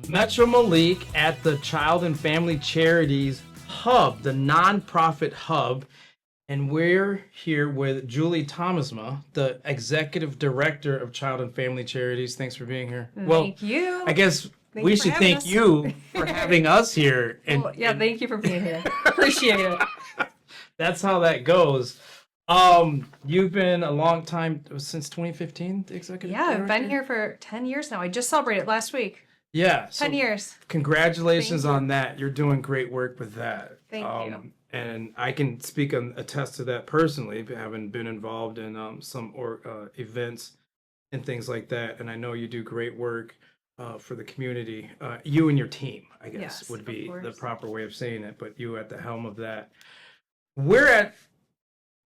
MetroMelik at the Child and Family Charities Hub, the nonprofit hub. And we're here with Julie Thomasma, the Executive Director of Child and Family Charities. Thanks for being here. Thank you. I guess Thank we you for should having thank us. you for having us here. And, Well, yeah, thank you for being here. Appreciate it. that's how that goes. You've been a long time, since 2015, the Executive Yeah, I've been Director? here for 10 years now. I just celebrated last week. Yeah. 10 years. Congratulations Thank you. on that. You're doing great work with that. Thank you. And I can speak and attest to that personally, having been involved in some events and things like that. And I know you do great work for the community. You and your team, I guess, Yes, would of be the course. proper way of saying it. But you at the helm of that. We're at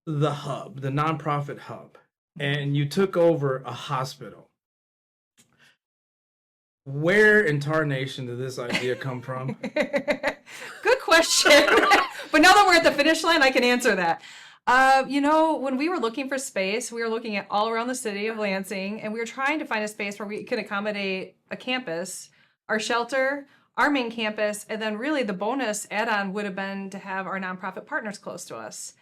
the hub, the nonprofit hub, and you took over a hospital. Where in tarnation did this idea come from? Good question. But now that we're at the finish line, I can answer that. When we were looking for space, we were looking at all around the city of Lansing, and we were trying to find a space where we could accommodate a campus, our shelter, our main campus, and then really the bonus add-on would have been to have our nonprofit partners close to us.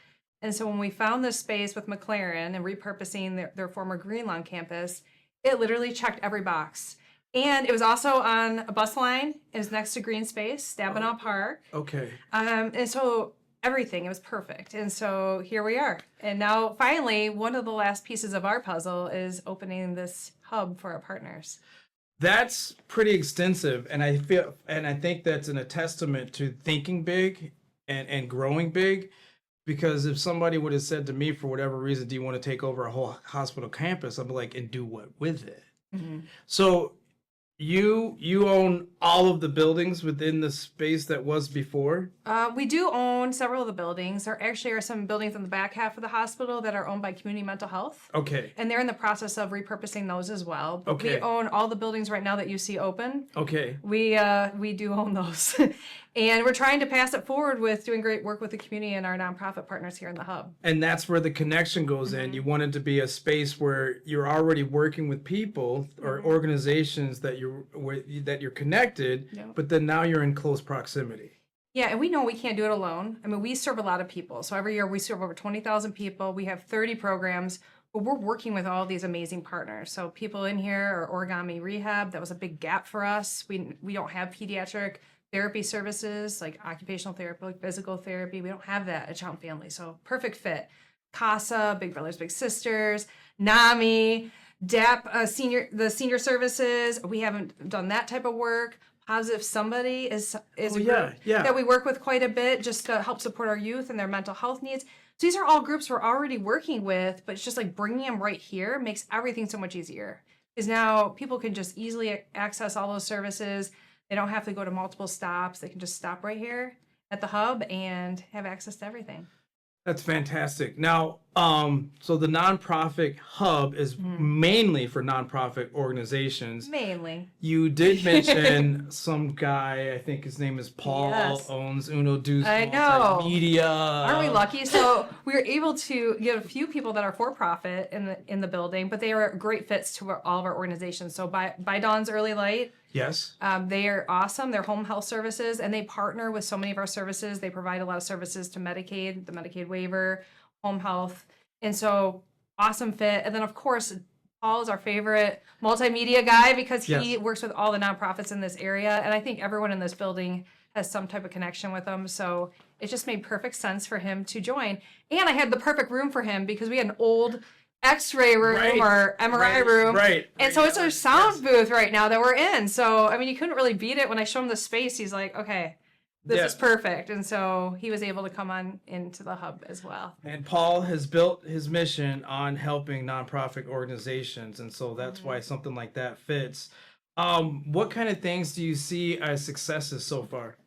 And so when we found this space with McLaren and repurposing their former Greenlawn campus, it literally checked every box. And it was also on a bus line. It was next to green space, Stabenow Park. Okay. And so everything, it was perfect. And so here we are. And now finally, one of the last pieces of our puzzle is opening this hub for our partners. That's pretty extensive, and I think that's a testament to thinking big and growing big. Because if somebody would have said to me, for whatever reason, do you want to take over a whole hospital campus? I'm like, and do what with it? Mm-hmm. So you own all of the buildings within the space that was before? We do own several of the buildings. There actually are some buildings in the back half of the hospital that are owned by Community Mental Health. Okay. And they're in the process of repurposing those as well. But Okay. we own all the buildings right now that you see open. Okay. We do own those. And we're trying to pass it forward with doing great work with the community and our nonprofit partners here in the hub. And that's where the connection goes in. You want it to be a space where you're already working with people or organizations that you're connected, Yeah. but then now you're in close proximity. Yeah, and we know we can't do it alone. I mean, we serve a lot of people. So every year we serve over 20,000 people. We have 30 programs, but we're working with all these amazing partners. So people in here are Origami Rehab. That was a big gap for us. We don't have pediatric therapy services like occupational therapy, like physical therapy. We don't have that at Child and Family. So perfect fit. CASA, Big Brothers Big Sisters, NAMI, DAP, the senior services. We haven't done that type of work. Positive Somebody is a group that we work with quite a bit just to help support our youth and their mental health needs. So these are all groups we're already working with, but it's just like bringing them right here makes everything so much easier. Because now people can just easily access all those services. They don't have to go to multiple stops. They can just stop right here at the hub and have access to everything. That's fantastic. Now, so the nonprofit hub is mainly for nonprofit organizations. Mainly. You did mention some guy, I think his name is Paul, Yes. owns UnoDeuce I know. Multimedia. Aren't we lucky? So we were able to get a few people that are for profit in the building, but they are great fits to all of our organizations. So by Dawn's Early Light, Yes. they are awesome. They're home health services, and they partner with so many of our services. They provide a lot of services to Medicaid, the Medicaid waiver, home health, and so awesome fit. And then of course, Paul is our favorite multimedia guy because he works with all the nonprofits in this area, and I think everyone in this building has some type of connection with them. So it just made perfect sense for him to join. And I had the perfect room for him because we had an old X-ray room or MRI room. Right. And so it's our sound booth right now that we're in. So, I mean, you couldn't really beat it. When I showed him the space, he's like, okay, this is perfect. And so he was able to come on into the hub as well. And Paul has built his mission on helping nonprofit organizations. And so that's why something like that fits. What kind of things do you see as successes so far?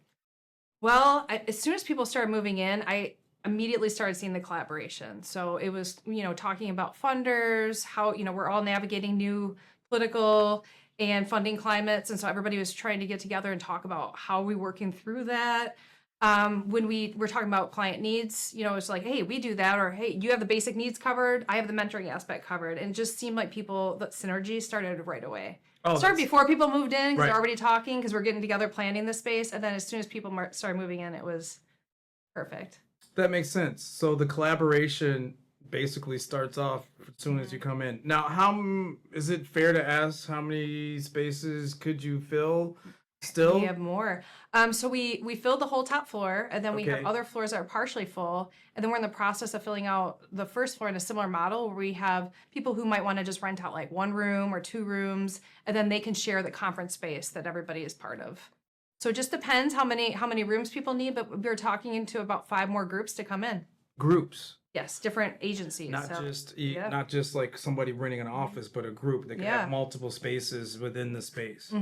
Well, as soon as people started moving in, I immediately started seeing the collaboration. So it was, talking about funders, how, we're all navigating new political and funding climates. And so everybody was trying to get together and talk about how we're working through that. When we were talking about client needs, it's like, hey, we do that, or hey, you have the basic needs covered, I have the mentoring aspect covered, and it just seemed like the synergy started right away. Started before people moved in, because they're already talking, because we're getting together planning the space, and then as soon as people started moving in, it was perfect. That makes sense. So the collaboration basically starts off as soon as you come in. Now, is it fair to ask how many spaces could you fill still? We have more. So we filled the whole top floor, and then we have other floors that are partially full, and then we're in the process of filling out the first floor in a similar model where we have people who might want to just rent out like 1 room or 2 rooms, and then they can share the conference space that everybody is part of. So it just depends how many rooms people need, but we're talking into about 5 more groups to come in. Groups. Yes, different agencies. Not just like somebody renting an office, but a group that can have multiple spaces within the space.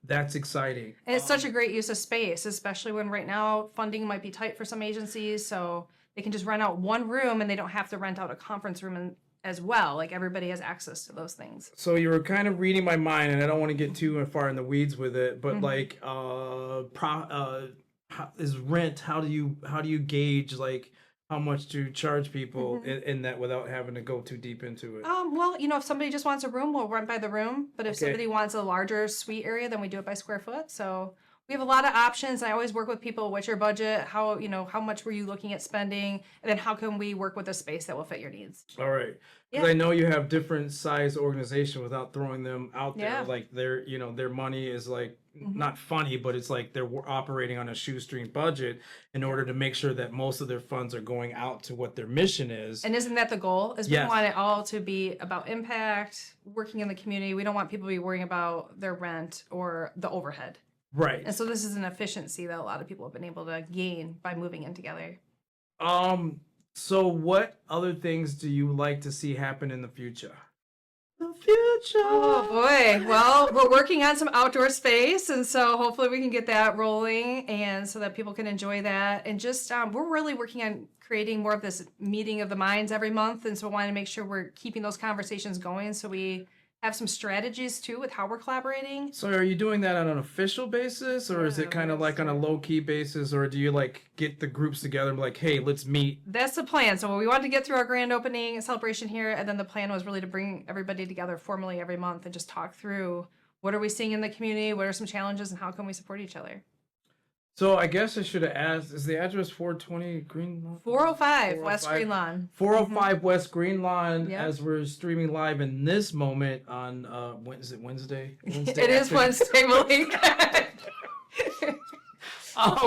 That's exciting. And it's such a great use of space, especially when right now funding might be tight for some agencies. So they can just rent out 1 room and they don't have to rent out a conference room as well. Like everybody has access to those things. So you were kind of reading my mind, and I don't want to get too far in the weeds with it, but like is rent, how do you gauge like how much to charge people in that without having to go too deep into it? Well, if somebody just wants a room, we'll rent by the room. But if somebody wants a larger suite area, then we do it by square foot. So we have a lot of options. I always work with people. What's your budget? How much were you looking at spending? And then how can we work with a space that will fit your needs? All right. Because I know you have different size organization without throwing them out there. Yeah. Like their money is like not funny, but it's like they're operating on a shoestring budget in order to make sure that most of their funds are going out to what their mission is. And isn't that the goal? We want it all to be about impact, working in the community. We don't want people to be worrying about their rent or the overhead. Right. And so this is an efficiency that a lot of people have been able to gain by moving in together. So what other things do you like to see happen in the future? The future. Oh boy. Well, we're working on some outdoor space, and so hopefully we can get that rolling, and so that people can enjoy that. And just we're really working on creating more of this meeting of the minds every month, and so we want to make sure we're keeping those conversations going, so we have some strategies too with how we're collaborating. So are you doing that on an official basis, or is it kind of like on a low-key basis, or do you like get the groups together and be like, hey, let's meet? That's the plan. So we wanted to get through our grand opening celebration here, and then the plan was really to bring everybody together formally every month and just talk through what are we seeing in the community, what are some challenges, and how can we support each other. So I guess I should have asked, is the address 420 Green Lawn? 405 West Green Lawn. 405 West Green Lawn, Yep. as we're streaming live in this moment on, is it Wednesday? It is Wednesday, Malik.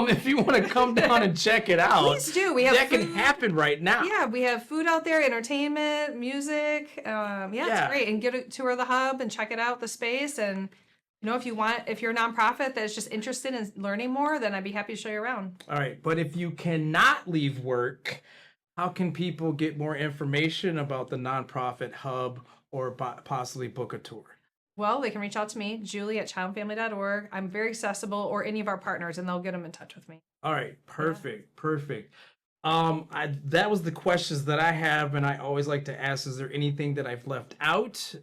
If you want to come down and check it out, Please do. We have that food. can happen right now. Yeah, we have food out there, entertainment, music. It's great. And get a tour of the hub and check it out, the space. And if you're a nonprofit that's just interested in learning more, then I'd be happy to show you around. All right, but if you cannot leave work, how can people get more information about the nonprofit hub or possibly book a tour? Well, they can reach out to me, Julie at childandfamily.org. I'm very accessible, or any of our partners, and they'll get them in touch with me. All right, perfect. That was the questions that I have, and I always like to ask, is there anything that I've left out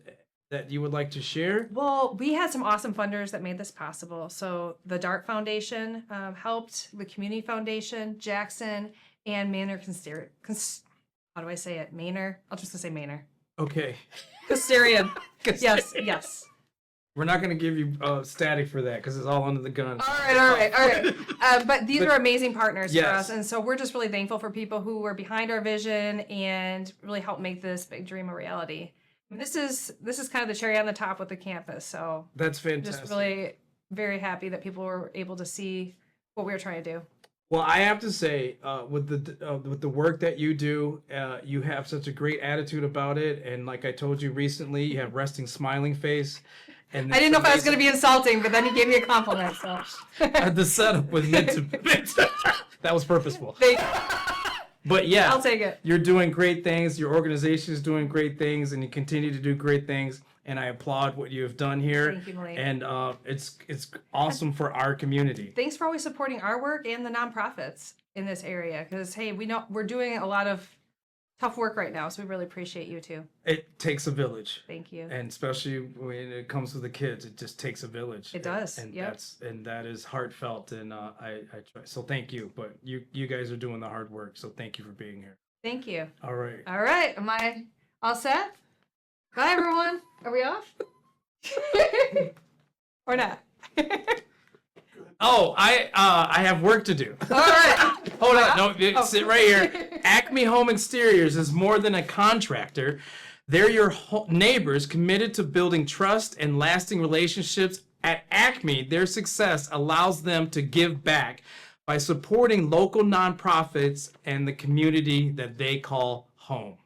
that you would like to share? Well, we had some awesome funders that made this possible. So the DART Foundation helped, the Community Foundation, Jackson, and Manor how do I say it? Manor? I'll just say Manor. Okay. Custarian. Yes. We're not going to give you static for that because it's all under the gun. All right. But these are amazing partners for us. And so we're just really thankful for people who were behind our vision and really helped make this big dream a reality. This is kind of the cherry on the top with the campus. So that's fantastic. Just really very happy that people were able to see what we were trying to do. Well, I have to say, with the work that you do, you have such a great attitude about it, and like I told you recently, you have resting, smiling face. And I didn't know if I was going to be insulting, but then he gave me a compliment. So the setup was meant to. That was purposeful. But yeah, I'll take it. You're doing great things. Your organization is doing great things, and you continue to do great things. And I applaud what you have done here. Thank you, Malik. And it's awesome for our community. Thanks for always supporting our work and the nonprofits in this area. Because hey, we know we're doing a lot of tough work right now, so we really appreciate you too. It takes a village. Thank you. And especially when it comes to the kids, it just takes a village. It does. And Yep. that is heartfelt. And I try. So thank you. But you guys are doing the hard work. So thank you for being here. Thank you. All right. All right. Am I all set? Bye, everyone. Are we off? Or not? Oh, I have work to do. All right. Hold on. No, sit right here. Acme Home Exteriors is more than a contractor. They're your neighbors committed to building trust and lasting relationships. At Acme, their success allows them to give back by supporting local nonprofits and the community that they call home.